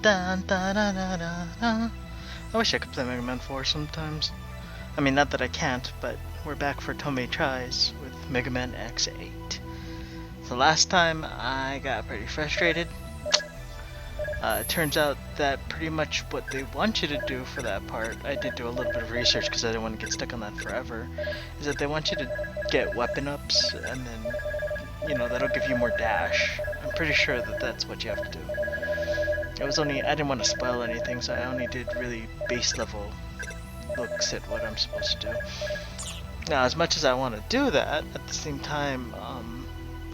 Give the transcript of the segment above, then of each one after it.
Dun, dun, dun, dun, dun, dun. I wish I could play Megaman 4 sometimes. I mean, not that I can't, but we're back for Toumei tries with Megaman X8. So last time I got pretty frustrated. It turns out that pretty much what they want you to do for that part, I did do a little bit of research because I didn't want to get stuck on that forever, is that they want you to get weapon ups and then, you know, that'll give you more dash. I'm pretty sure that that's what you have to do. It was only, I didn't want to spoil anything, so I only did really base level looks at what I'm supposed to do. Now, as much as I want to do that, at the same time,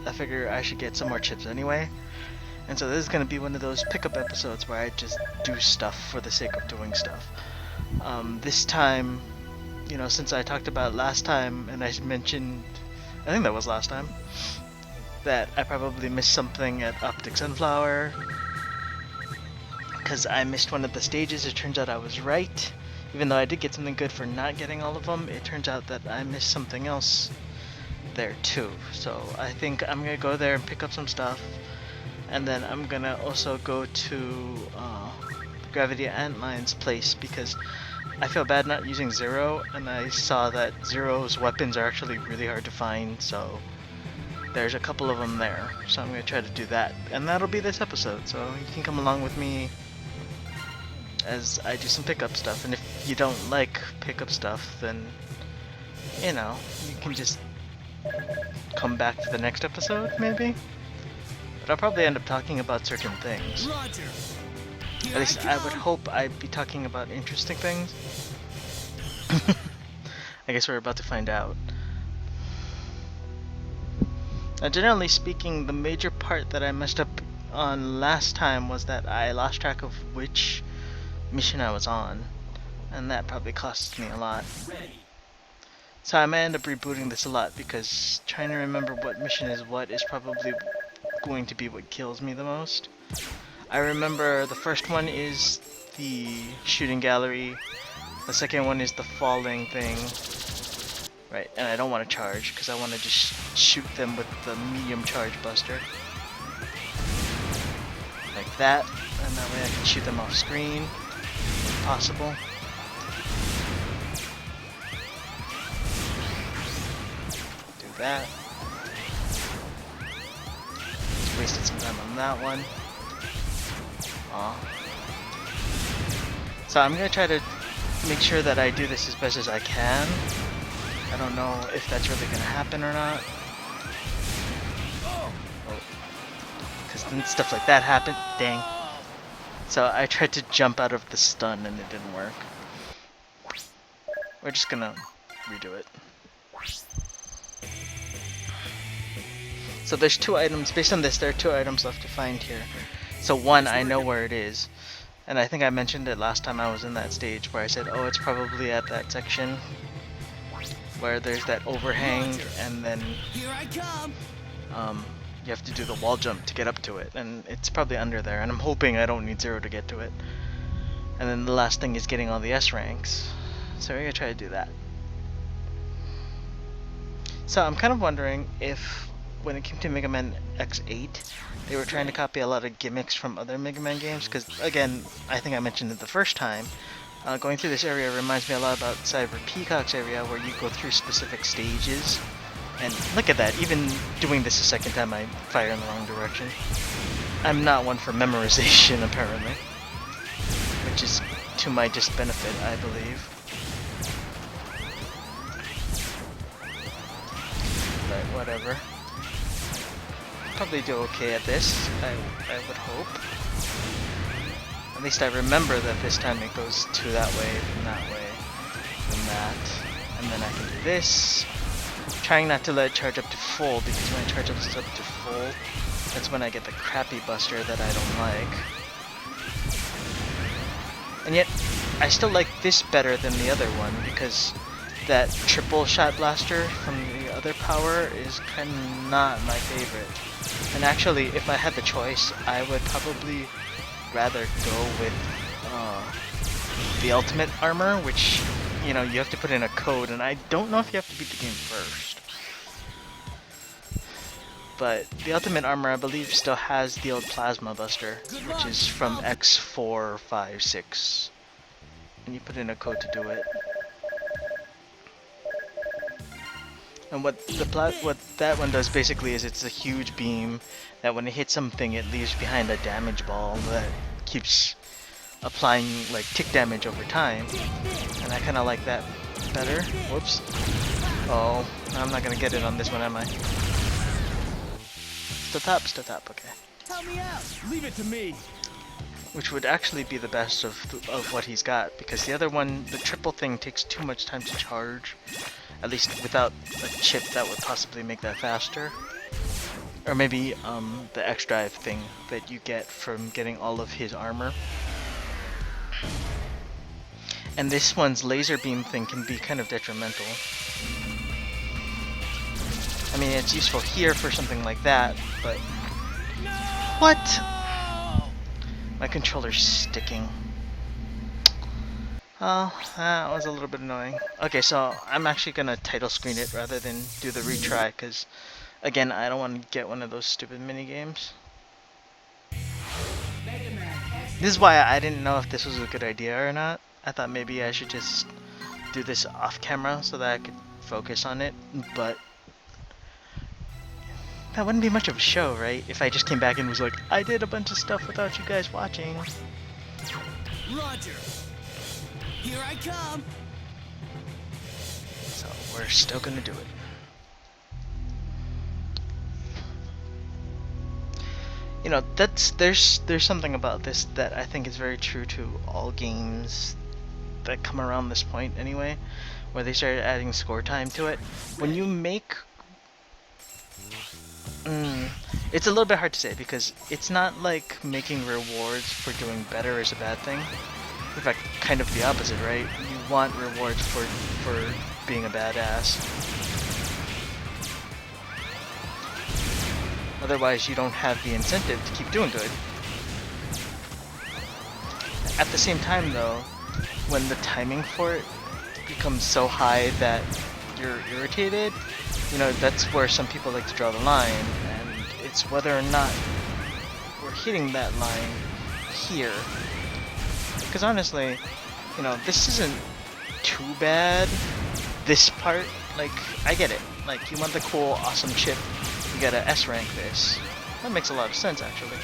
I figure I should get some more chips anyway. And so this is going to be one of those pickup episodes where I just do stuff for the sake of doing stuff. This time, you know, since I talked about last time, and I mentioned, I think that was last time, that I probably missed something at Optic Sunflower, because I missed one of the stages. It turns out I was right. Even though I did get something good for not getting all of them, it turns out that I missed something else there too. So I think I'm going to go there and pick up some stuff. And then I'm going to also go to Gravity Antlion's place because I feel bad not using Zero. And I saw that Zero's weapons are actually really hard to find. So there's a couple of them there. So I'm going to try to do that. And that'll be this episode. So you can come along with me as I do some pickup stuff. And if you don't like pickup stuff, then, you know, you can just come back for the next episode, maybe? But I'll probably end up talking about certain things. Roger. At least I would hope I'd be talking about interesting things. I guess we're about to find out. Now, generally speaking, the major part that I messed up on last time was that I lost track of which mission I was on, and that probably cost me a lot. So I may end up rebooting this a lot because trying to remember what mission is what is probably going to be what kills me the most. I remember the first one is the shooting gallery, the second one is the falling thing, right, and I don't want to charge because I want to just shoot them with the medium charge buster. Like that, and that way I can shoot them off screen. Possible. Do that. Just wasted some time on that one. Aw. So I'm gonna try to make sure that I do this as best as I can. I don't know if that's really gonna happen or not. Because then stuff like that happened. Dang. So I tried to jump out of the stun and it didn't work. We're just gonna redo it. So there's two items, based on this, there are two items left to find here. So one, I know where it is. And I think I mentioned it last time I was in that stage where I said, oh, it's probably at that section where there's that overhang and then Here I come. you have to do the wall jump to get up to it, and it's probably under there, and I'm hoping I don't need Zero to get to it. And then the last thing is getting all the S ranks, so we're gonna try to do that. So I'm kind of wondering if, when it came to Megaman X8, they were trying to copy a lot of gimmicks from other Mega Man games, because again, I think I mentioned it the first time, going through this area reminds me a lot about Cyber Peacock's area, where you go through specific stages. And look at that, even doing this a second time I fire in the wrong direction. I'm not one for memorization, apparently. Which is to my disbenefit, I believe. But whatever. Probably do okay at this, I would hope. At least I remember that this time it goes to that way, from that way, from that. And then I can do this. Trying not to let it charge up to full, because when I charge up to full, that's when I get the crappy buster that I don't like. And yet, I still like this better than the other one, because that triple shot blaster from the other power is kind of not my favorite. And actually, if I had the choice, I would probably rather go with the ultimate armor, which, you know, you have to put in a code, and I don't know if you have to beat the game first. But the ultimate armor, I believe, still has the old plasma buster, which is from X4, 5, 6. And you put in a code to do it. And what that one does basically is it's a huge beam that when it hits something, it leaves behind a damage ball that keeps applying like tick damage over time. And I kind of like that better. Whoops. Oh, I'm not gonna get it on this one, am I? Still top, okay. Help me out. Leave it to me. Which would actually be the best of what he's got, because the other one, the triple thing, takes too much time to charge. At least without a chip that would possibly make that faster. Or maybe the X drive thing that you get from getting all of his armor. And this one's laser beam thing can be kind of detrimental. I mean, it's useful here for something like that, but... What? My controller's sticking. Oh, that was a little bit annoying. Okay, so I'm actually gonna title screen it rather than do the retry, because, again, I don't want to get one of those stupid mini games. This is why I didn't know if this was a good idea or not. I thought maybe I should just do this off camera so that I could focus on it, but that wouldn't be much of a show, right? If I just came back and was like, I did a bunch of stuff without you guys watching. Roger. Here I come. So we're still gonna do it. You know, there's something about this that I think is very true to all games that come around this point anyway, where they started adding score time to it. When you make it's a little bit hard to say, because it's not like making rewards for doing better is a bad thing. In fact, kind of the opposite, right? You want rewards for being a badass. Otherwise, you don't have the incentive to keep doing good. At the same time, though, when the timing for it becomes so high that you're irritated, you know, that's where some people like to draw the line, and it's whether or not we're hitting that line here. Because honestly, you know, this isn't too bad, this part. Like, I get it. Like, you want the cool, awesome chip, you gotta S-rank this. That makes a lot of sense, actually.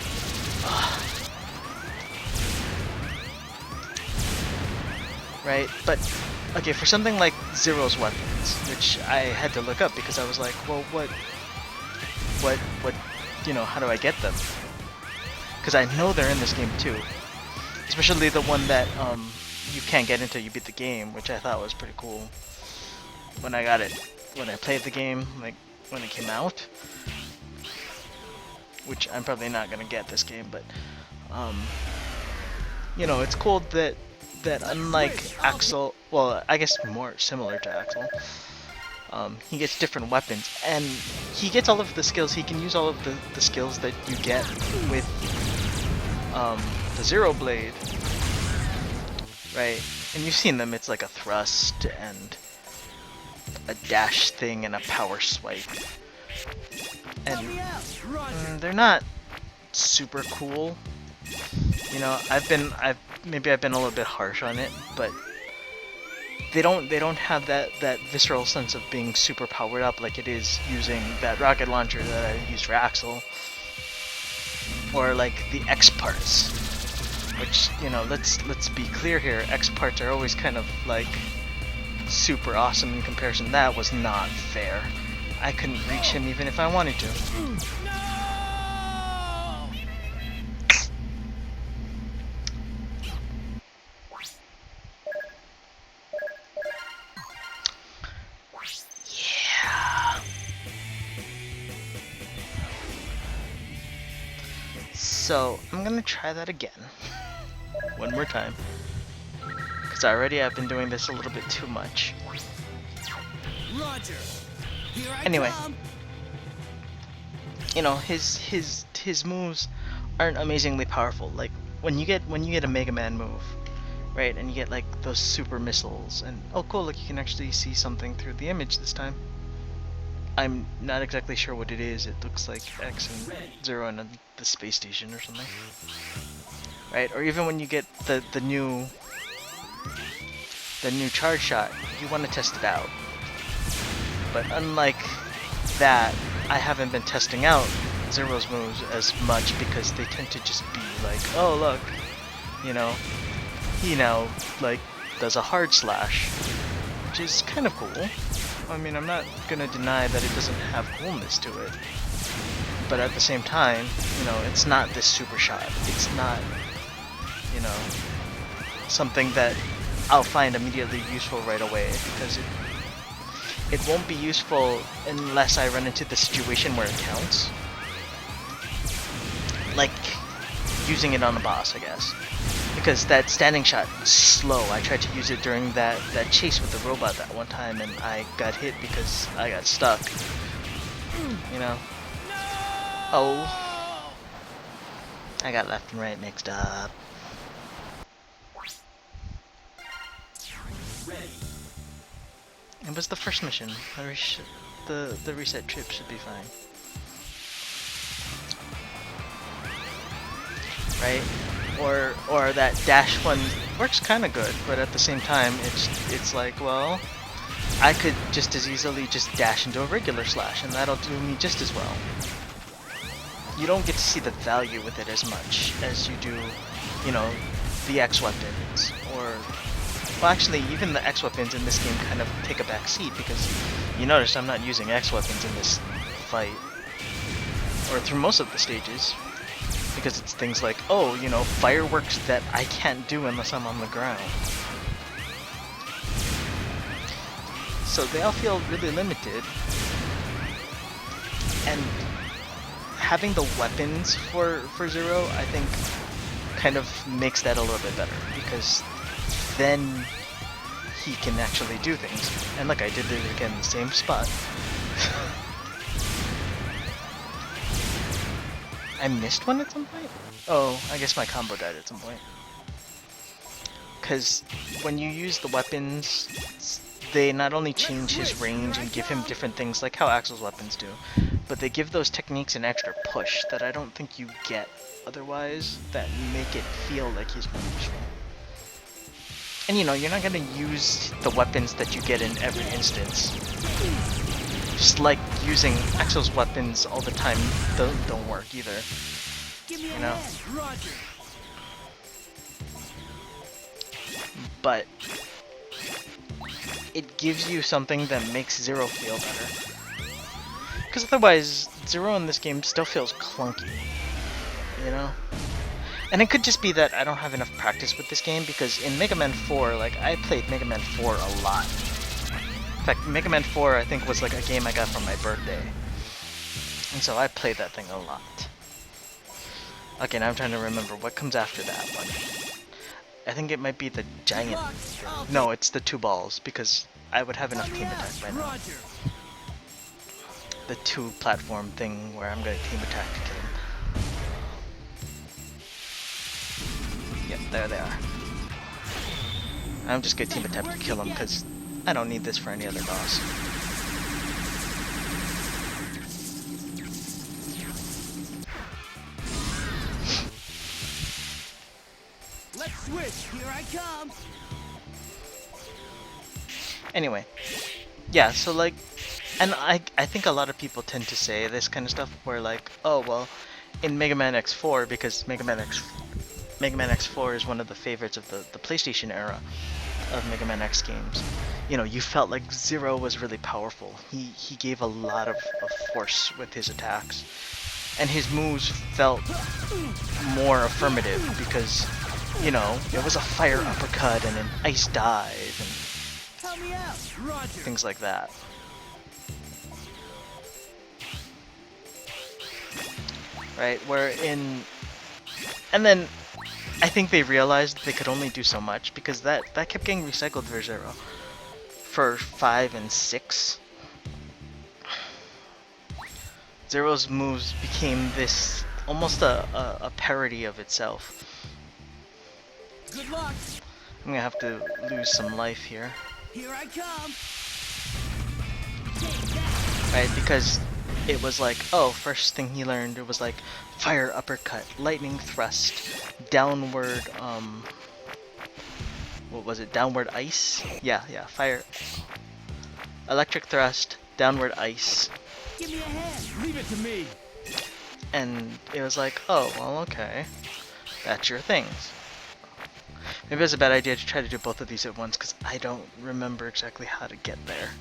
Right, but, okay, for something like Zero's weapons, which I had to look up because I was like, well, what, you know, how do I get them? Because I know they're in this game too. Especially the one that you can't get until you beat the game, which I thought was pretty cool. When I got it, when I played the game, like when it came out, which I'm probably not gonna get this game, but you know, it's cool that unlike Axel, well, I guess more similar to Axel, he gets different weapons, and he gets all of the skills. He can use all of the skills that you get with the Zero Blade, right? And you've seen them. It's like a thrust and a dash thing and a power swipe, and they're not super cool. You know, maybe I've been a little bit harsh on it, but they don't have that visceral sense of being super powered up like it is using that rocket launcher that I used for Axel, or like the X parts, which, you know, let's be clear here, X parts are always kind of like super awesome in comparison. That was not fair. I couldn't reach him even if I wanted to. So I'm gonna try that again, one more time, because already I've been doing this a little bit too much. Roger. Here I Anyway, come. you know, his moves aren't amazingly powerful. Like when you get a Mega Man move, right, and you get like those super missiles, and oh cool, look, you can actually see something through the image this time. I'm not exactly sure what it is. It looks like X and Zero in the space station or something. Right? Or even when you get the new charge shot, you want to test it out. But unlike that, I haven't been testing out Zero's moves as much because they tend to just be like, oh look, you know, he now like does a hard slash, which is kind of cool. I mean, I'm not gonna deny that it doesn't have coolness to it, but at the same time, you know, it's not this super shot. It's not, you know, something that I'll find immediately useful right away, because it won't be useful unless I run into the situation where it counts. Like using it on a boss, I guess. Because that standing shot is slow. I tried to use it during that chase with the robot that one time and I got hit because I got stuck. You know? Oh. I got left and right mixed up. It was the first mission. The reset trip should be fine. Right? Or that dash one works kind of good, but at the same time, it's like, well, I could just as easily just dash into a regular slash, and that'll do me just as well. You don't get to see the value with it as much as you do, you know, the X weapons, or well, actually, even the X weapons in this game kind of take a back seat because you notice I'm not using X weapons in this fight, or through most of the stages. Because it's things like, oh, you know, fireworks that I can't do unless I'm on the ground. So they all feel really limited. And having the weapons for Zero, I think, kind of makes that a little bit better. Because then he can actually do things. And look, I did it again in the same spot. I missed one at some point? Oh, I guess my combo died at some point. Because when you use the weapons, they not only change his range and give him different things like how Axel's weapons do, but they give those techniques an extra push that I don't think you get otherwise, that make it feel like he's more useful. And you know, you're not going to use the weapons that you get in every instance. Just like using Axel's weapons all the time don't work either. You know? But it gives you something that makes Zero feel better. Because otherwise, Zero in this game still feels clunky. You know? And it could just be that I don't have enough practice with this game, because in Megaman 4, like, I played Megaman 4 a lot. In fact, Megaman 4 I think was like a game I got for my birthday. And so I played that thing a lot. Okay, now I'm trying to remember what comes after that one. I think it might be the giant thing. No, it's the two balls, because I would have enough team attack by now. The two platform thing where I'm gonna team attack to kill him. Yep, there they are. I'm just gonna team attack to kill him, because I don't need this for any other boss. Let's switch. Here I come. Anyway, yeah, so like, and I think a lot of people tend to say this kind of stuff where like, oh well, in Megaman X4, because Megaman X4 is one of the favorites of the PlayStation era of Mega Man X games. You know, you felt like Zero was really powerful. He gave a lot of force with his attacks. And his moves felt more affirmative because, you know, it was a fire uppercut and an ice dive and things like that. Right, where in... And then I think they realized they could only do so much because that kept getting recycled for Zero. For 5 and 6. Zero's moves became this almost a parody of itself. Good luck. I'm gonna have to lose some life here. Here I come. right? Because it was like, oh, first thing he learned, it was like fire uppercut, lightning thrust, downward, what was it, downward ice? Yeah, fire, electric thrust, downward ice, Give me a hand. Leave it to me. and it was like, oh, well, okay, that's your things. Maybe it's a bad idea to try to do both of these at once, because I don't remember exactly how to get there.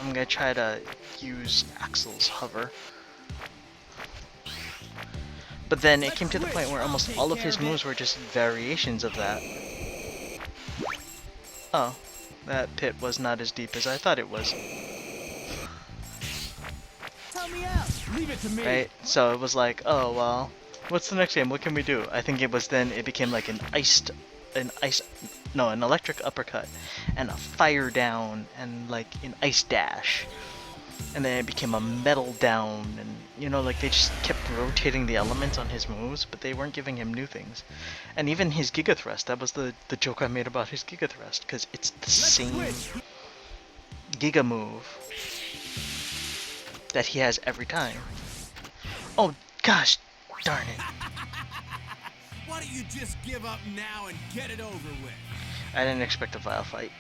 I'm gonna try to use Axel's hover. But then it came to the point where almost all of his moves were just variations of that. Oh, that pit was not as deep as I thought it was. Tell me out. Leave it to me. Right? So it was like, oh well, what's the next game? What can we do? I think it was then it became like an electric uppercut and a fire down and like an ice dash. And then it became a metal down, and you know, like they just kept rotating the elements on his moves, but they weren't giving him new things. And even his Giga Thrust, that was the joke I made about his Giga Thrust, because it's the same Giga move that he has every time. Oh gosh, darn it. Why don't you just give up now and get it over with? I didn't expect a Vile fight.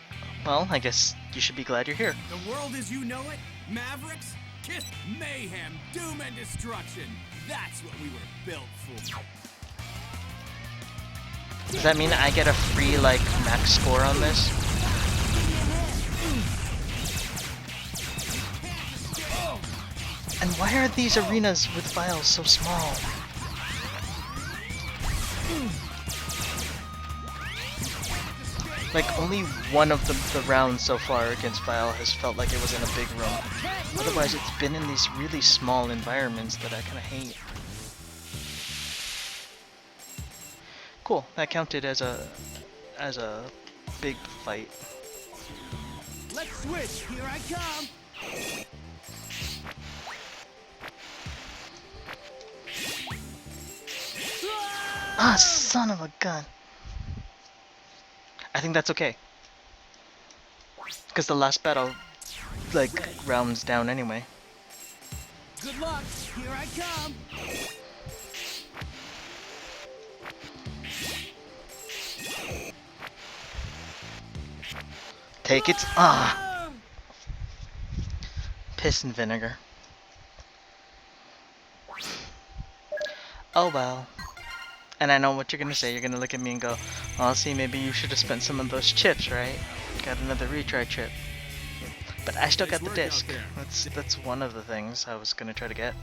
Well, I guess you should be glad you're here. The world as you know it, Mavericks, kiss mayhem, doom and destruction. That's what we were built for. Does that mean I get a free, like, max score on this? And why are these arenas with vials so small? Like, only one of the rounds so far against Vile has felt like it was in a big room. Otherwise, it's been in these really small environments that I kind of hate. Cool, that counted as a big fight. Let's switch. Here I come. Ah, son of a gun. I think that's okay. Because the last battle, like, rounds down anyway. Good luck. Here I come. Take it. Ah! Piss and vinegar. Oh well. And I know what you're gonna say. You're gonna look at me and go, "Oh, see, maybe you should have spent some of those chips, right? Got another retry chip." But I still got the disc. That's one of the things I was gonna try to get.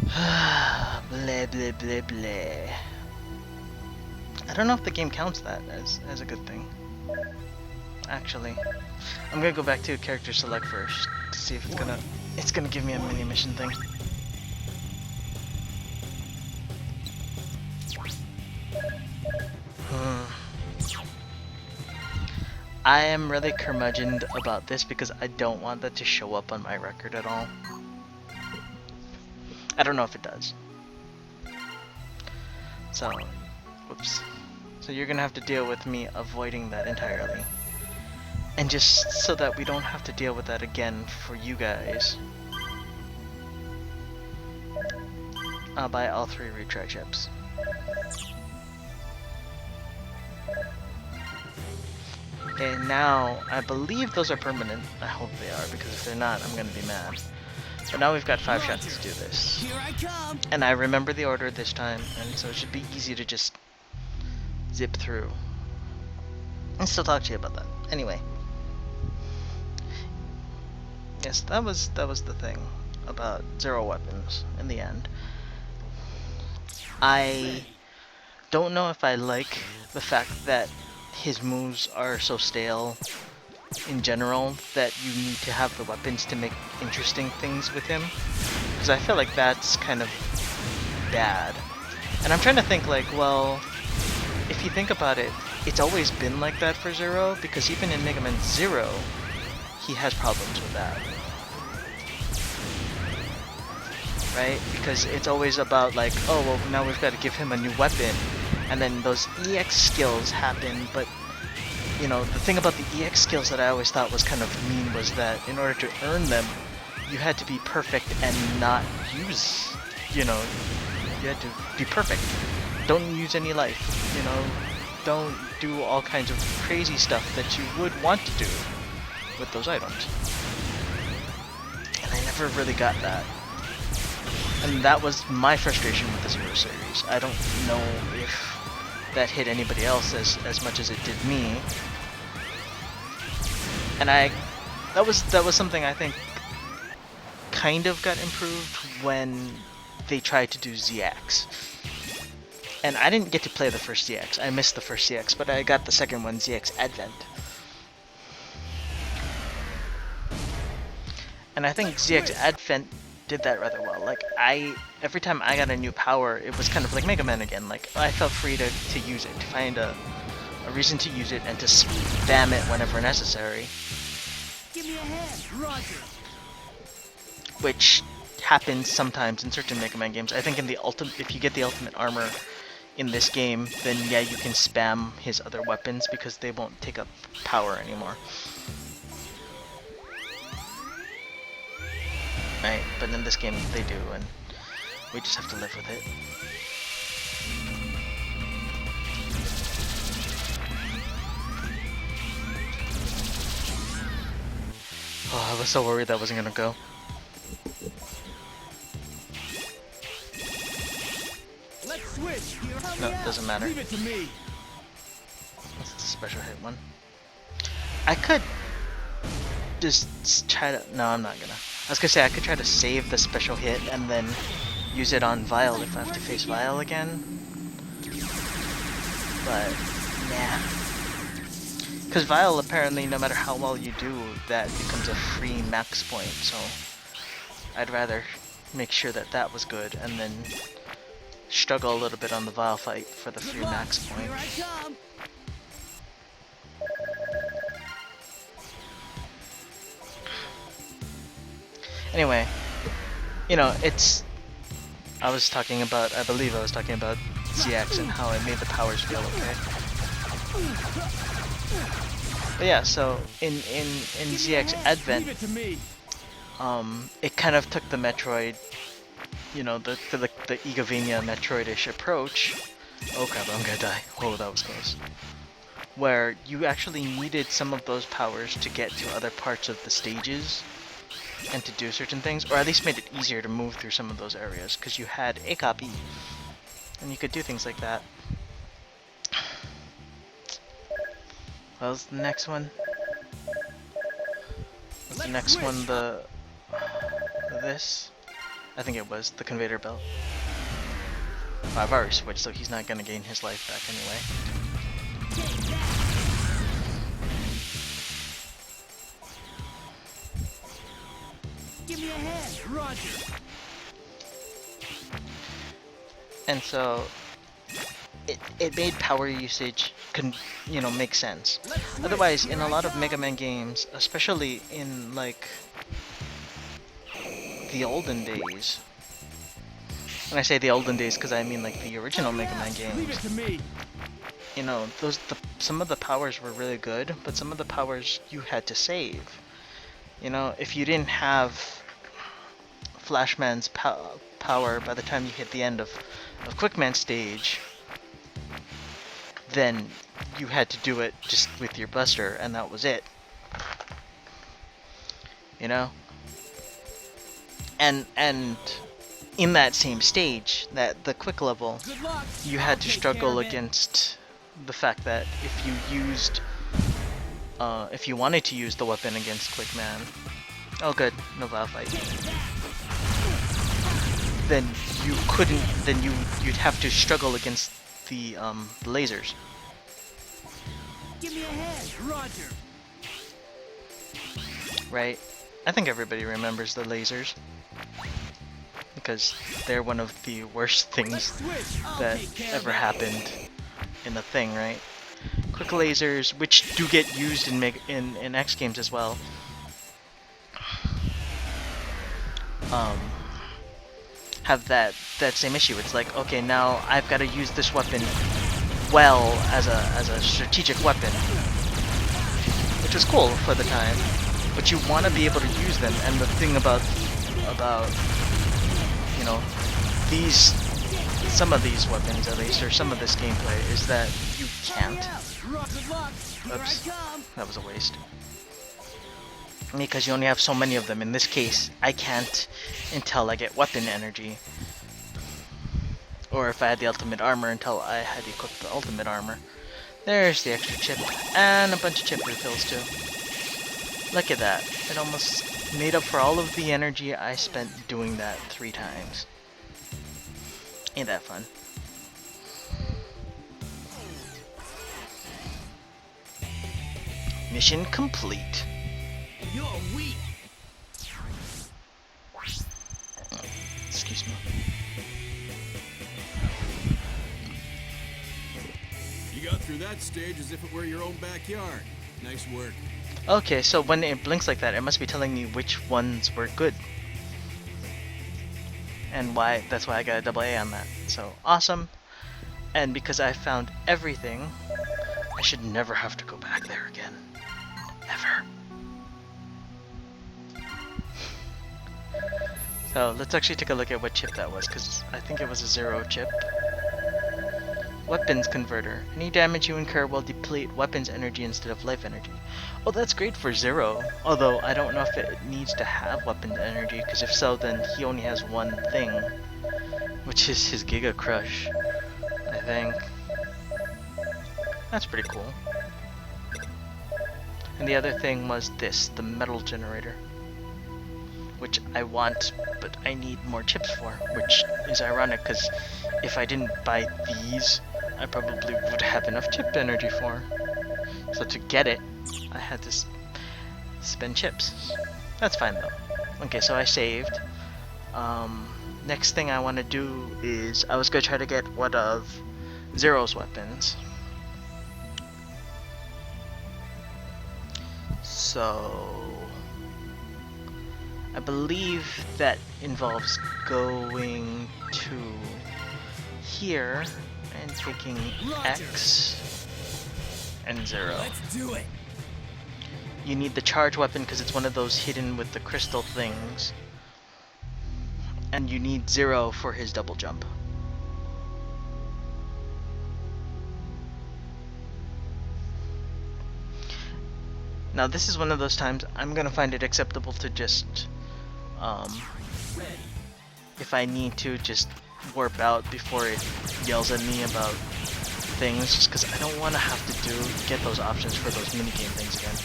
Blah blah blah blah. I don't know if the game counts that as a good thing. Actually, I'm gonna go back to character select first to see if it's gonna give me a mini mission thing. I am really curmudgeoned about this because I don't want that to show up on my record at all. I don't know if it does. So, whoops. So you're gonna have to deal with me avoiding that entirely. And just so that we don't have to deal with that again for you guys, I'll buy all 3 retry chips. Okay, now, I believe those are permanent. I hope they are, because if they're not, I'm gonna be mad. But now we've got 5 shots to do this. Here I come. And I remember the order this time, and so it should be easy to just zip through. And still talk to you about that. Anyway. Yes, that was the thing about 0 weapons in the end. I don't know if I like the fact that his moves are so stale in general that you need to have the weapons to make interesting things with him, because I feel like that's kind of bad. And I'm trying to think, like, well, if you think about it, it's always been like that for Zero, because even in Megaman 0 he has problems with that, right? Because it's always about like, oh well, now we've got to give him a new weapon, and then those EX skills happen, but you know, the thing about the EX skills that I always thought was kind of mean was that in order to earn them, you had to be perfect and not use, you know, you had to be perfect. Don't use any life, you know, don't do all kinds of crazy stuff that you would want to do with those items. And I never really got that. And that was my frustration with the Zero series. I don't know if that hit anybody else as much as it did me. And that was something I think kind of got improved when they tried to do ZX. And I didn't get to play the first ZX. I missed the first ZX, but I got the second one, ZX Advent. And I think ZX Advent did that rather well. Like, every time I got a new power, it was kind of like Mega Man again. Like, I felt free to use it, to find a reason to use it and to spam it whenever necessary. Give me a hand, Roger. Which happens sometimes in certain Mega Man games. I think in the if you get the ultimate armor in this game, then yeah, you can spam his other weapons because they won't take up power anymore. Right, but in this game they do, and we just have to live with it. Oh, I was so worried that wasn't gonna go. Let's switch. No, it doesn't matter. Leave it to me. That's the special hit one. I could just try to... No, I'm not gonna. I was gonna say I could try to save the special hit and then use it on Vile if I have to face Vile again. But, nah. Because Vile, apparently, no matter how well you do, that becomes a free max point, so I'd rather make sure that that was good and then struggle a little bit on the Vile fight for the free max point. Here I come. Anyway, you know, it's... I believe I was talking about ZX and how it made the powers feel okay. But yeah, so in ZX Advent, Leave it to me. it kind of took the Metroid, you know, the Igavania Metroid-ish approach. Oh crap, I'm gonna die. Oh, that was close. Where you actually needed some of those powers to get to other parts of the stages and to do certain things, or at least made it easier to move through some of those areas, because you had a copy, and you could do things like that. What was the next one? Was the next one this? I think it was the conveyor belt. Oh, I've already switched, so he's not gonna gain his life back anyway. Give me a hand, Roger. And so it made power usage make sense. Otherwise, in a lot of Mega Man games, especially in like the olden days, when I say the olden days, because I mean like the original Mega Man Leave it games, to me. you know, some of the powers were really good, but some of the powers you had to save. You know, if you didn't have Flashman's power by the time you hit the end of Quickman's stage, then you had to do it just with your Buster, and that was it. You know? And in that same stage, the quick level, Good luck. you had to Take struggle care of it. against the fact that if you wanted to use the weapon against Quickman, oh good, no Vile fight, then you couldn't, then you'd have to struggle against the lasers. Give me a hand, Roger. Right? I think everybody remembers the lasers, because they're one of the worst Let's things switch. I'll that take care of ever it. happened in a thing, right? Quick lasers, which do get used in X games as well, have that same issue. It's like, okay, now I've got to use this weapon well as a strategic weapon, which was cool for the time. But you want to be able to use them, and the thing about you know, these, some of these weapons at least, or some of this gameplay, is that you can't. Oops, that was a waste. Because you only have so many of them. In this case, I can't until I get weapon energy. Or if I had the ultimate armor until I had equipped the ultimate armor. There's the extra chip, and a bunch of chip refills too. Look at that. It almost made up for all of the energy I spent doing that 3 times. Ain't that fun? Mission complete. You're weak. Excuse me. You got through that stage as if it were your own backyard. Nice work. Okay, so when it blinks like that, it must be telling me which ones were good. And why, that's why I got a double A on that. So, awesome. And because I found everything, I should never have to go back there again. Never. So, let's actually take a look at what chip that was, because I think it was a 0 chip. Weapons converter. Any damage you incur will deplete weapons energy instead of life energy. Oh, that's great for 0. Although, I don't know if it needs to have weapons energy, because if so, then he only has one thing. Which is his Giga Crush, I think. That's pretty cool. And the other thing was this, the metal generator. Which I want, but I need more chips for. Which is ironic, because if I didn't buy these, I probably would have enough chip energy for. So to get it, I had to spend chips. That's fine though. Okay, so I saved. Next thing I want to do is, I was going to try to get one of Zero's weapons. So I believe that involves going to here and taking X and 0. Let's do it. You need the charge weapon because it's one of those hidden with the crystal things. And you need 0 for his double jump. Now this is one of those times I'm gonna find it acceptable to just, if I need to, just warp out before it yells at me about things, just because I don't want to have to get those options for those minigame things again.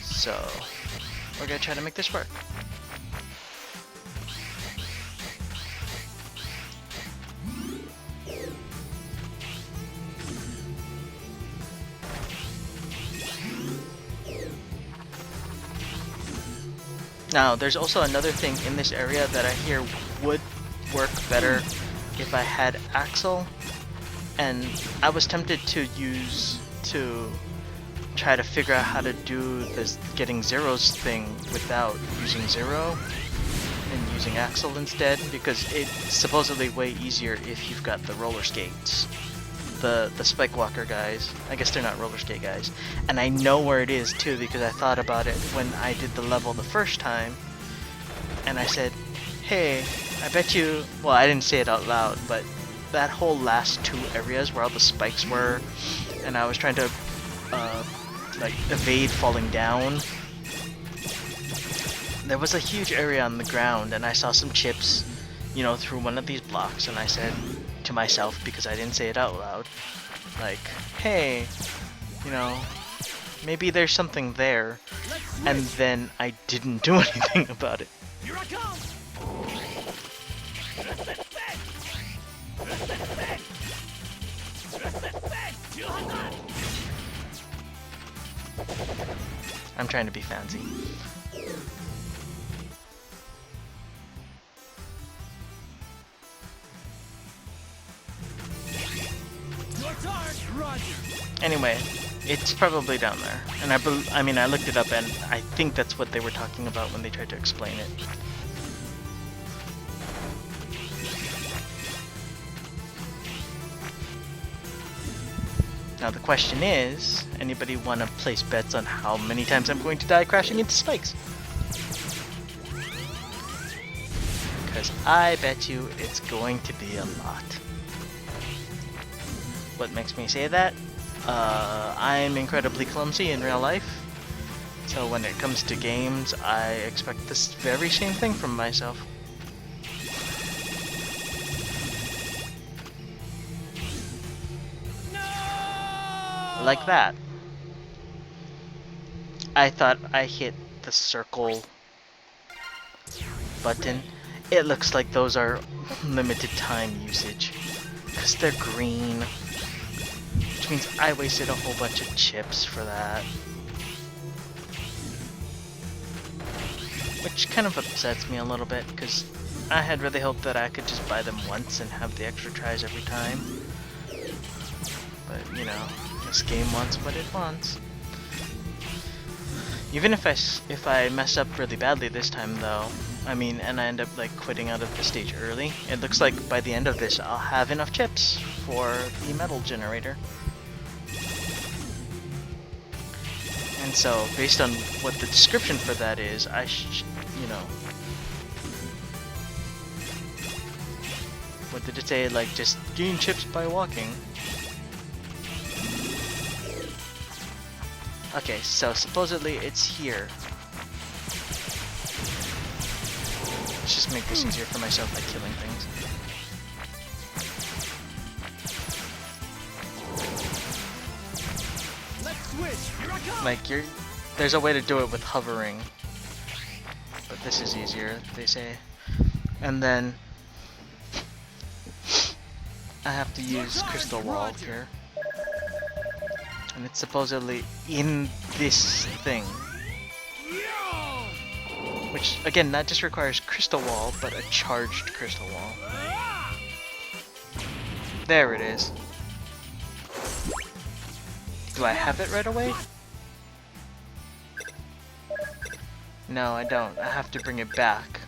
So, we're gonna try to make this work. Now, there's also another thing in this area that I hear would work better if I had Axle, and I was tempted to try to figure out how to do this getting Zero's thing without using 0 and using Axle instead, because it's supposedly way easier if you've got the roller skates. The Spike Walker guys. I guess they're not roller skate guys. And I know where it is too, because I thought about it when I did the level the first time. And I said, hey, I bet you, well, I didn't say it out loud, but that whole last 2 areas where all the spikes were, and I was trying to like evade falling down, there was a huge area on the ground, and I saw some chips, you know, through one of these blocks, and I said to myself, because I didn't say it out loud, like, hey, you know, maybe there's something there, and then I didn't do anything about it. Here I come. I'm trying to be fancy. Anyway, it's probably down there, and I mean I looked it up, and I think that's what they were talking about when they tried to explain it. Now the question is, anybody want to place bets on how many times I'm going to die crashing into spikes? Because I bet you it's going to be a lot. What makes me say that? I'm incredibly clumsy in real life. So when it comes to games, I expect this very same thing from myself. No! Like that. I thought I hit the circle button. It looks like those are limited time usage. Because they're green. Which means I wasted a whole bunch of chips for that. Which kind of upsets me a little bit, because I had really hoped that I could just buy them once and have the extra tries every time. But, you know, this game wants what it wants. Even if I mess up really badly this time, though, I mean, and I end up, like, quitting out of the stage early, it looks like by the end of this I'll have enough chips for the metal generator. And so, based on what the description for that is, I you know... What did it say? Like, just gain chips by walking. Okay, so supposedly it's here. Let's just make this easier for myself by killing things. Like, there's a way to do it with hovering, but this is easier, they say. And then I have to use crystal wall here, and it's supposedly in this thing, which again, that just requires crystal wall, but a charged crystal wall. There it is. Do I have it right away? No, I don't. I have to bring it back.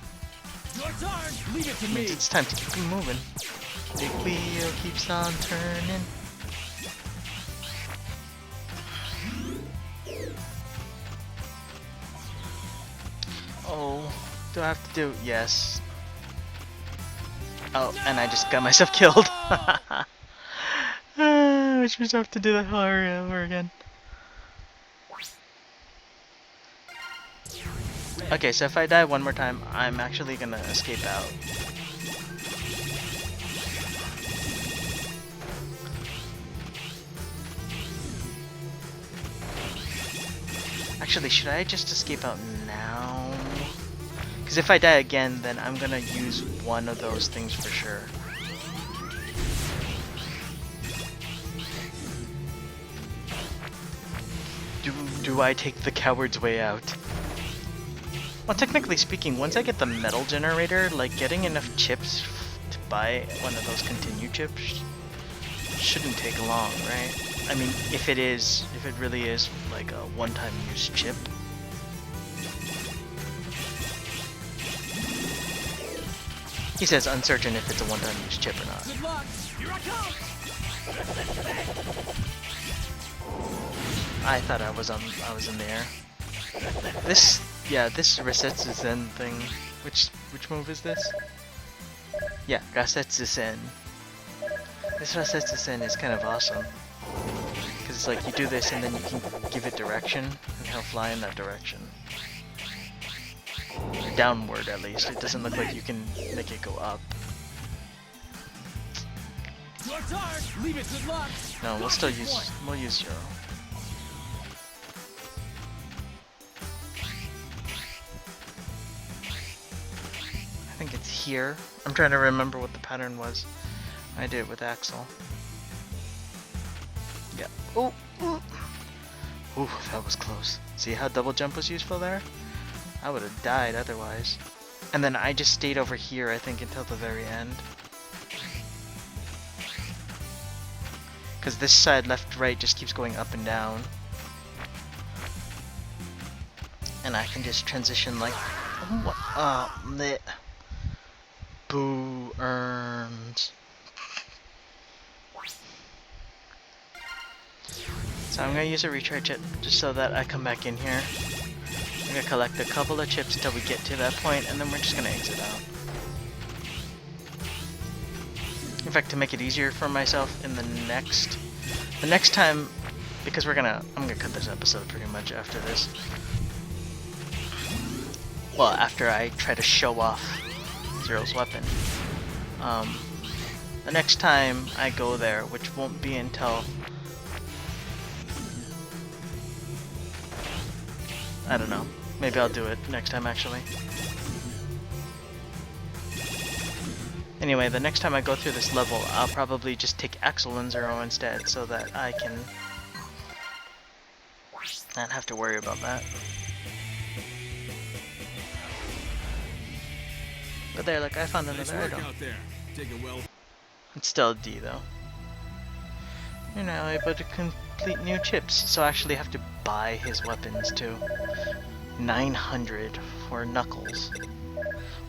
Leave it to Means me. it's time to keep moving. Big wheel keeps on turning. Oh, do I have to do? Yes. Oh, and I just got myself killed. Which means I have to do that over again. Okay, so if I die one more time, I'm actually gonna escape out. Actually, should I just escape out now? Because if I die again, then I'm gonna use one of those things for sure. Do I take the coward's way out? Well, technically speaking, once I get the metal generator, like, getting enough chips to buy one of those continue chips shouldn't take long, right? I mean, if it really is, like, a one-time use chip. He says uncertain if it's a one-time use chip or not. Good luck. Here I come. I thought I was in the air. This Resetsu Zen thing. Which move is this? Yeah, Resetsu Zen. This Resetsu Zen is kind of awesome. Because it's like you do this and then you can give it direction and he'll fly in that direction. Downward at least. It doesn't look like you can make it go up. Your turn. Leave it. Good luck. No, we'll use Zero. I think it's here. I'm trying to remember what the pattern was. I did it with Axel. Yeah. Oh, ooh, that was close. See how double jump was useful there? I would have died otherwise. And then I just stayed over here, I think, until the very end. Because this side, left, right, just keeps going up and down. And I can just transition like... Bleh. Boo earns. So I'm gonna use a recharge chip just so that I come back in here. I'm gonna collect a couple of chips till we get to that point, and then we're just gonna exit out. In fact, to make it easier for myself in the next time, because I'm gonna cut this episode pretty much after this. Well, after I try to show off Zero's weapon. The next time I go there, which won't be until, I don't know, maybe I'll do it next time actually. Anyway, the next time I go through this level, I'll probably just take Axel and Zero instead so that I can not have to worry about that. But there, like, I found another item. Out there. Take it well. It's still a D though. You're now able to complete new chips, so I actually have to buy his weapons too. 900 for Knuckles.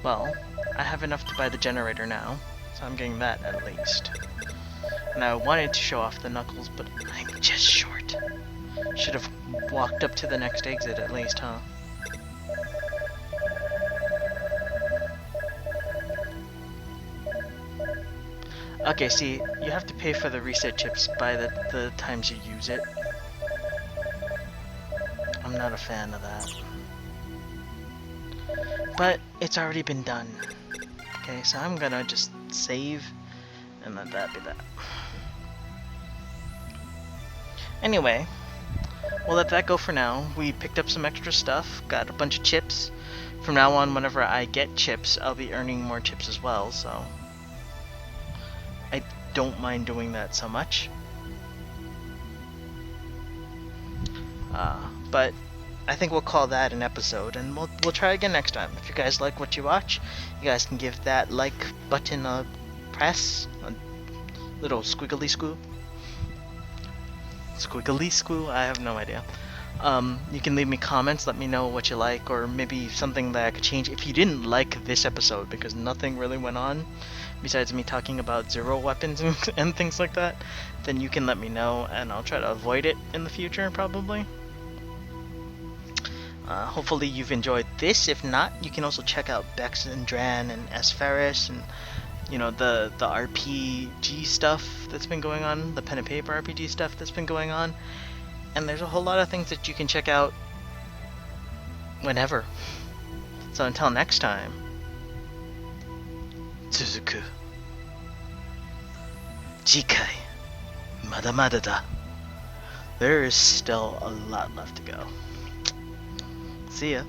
Well, I have enough to buy the generator now, so I'm getting that at least. And I wanted to show off the Knuckles, but I'm just short. Should have walked up to the next exit at least, huh? Okay, see, you have to pay for the reset chips by the times you use it. I'm not a fan of that. But it's already been done. Okay, so I'm gonna just save and let that be that. Anyway, we'll let that go for now. We picked up some extra stuff, got a bunch of chips. From now on, whenever I get chips, I'll be earning more chips as well, so I don't mind doing that so much. But I think we'll call that an episode, and we'll try again next time. If you guys like what you watch, you guys can give that like button a press, a little squiggly squoo. Squiggly squoo? I have no idea. You can leave me comments, let me know what you like, or maybe something that I could change. If you didn't like this episode, because nothing really went on, besides me talking about Zero weapons and things like that, then you can let me know, and I'll try to avoid it in the future, probably. Hopefully you've enjoyed this. If not, you can also check out Bex and Dran and S. Ferris and, you know, the RPG stuff that's been going on, the pen and paper RPG stuff that's been going on. And there's a whole lot of things that you can check out whenever. So until next time, Tsuzuku. Jikai. Mada da. There is still a lot left to go. See ya.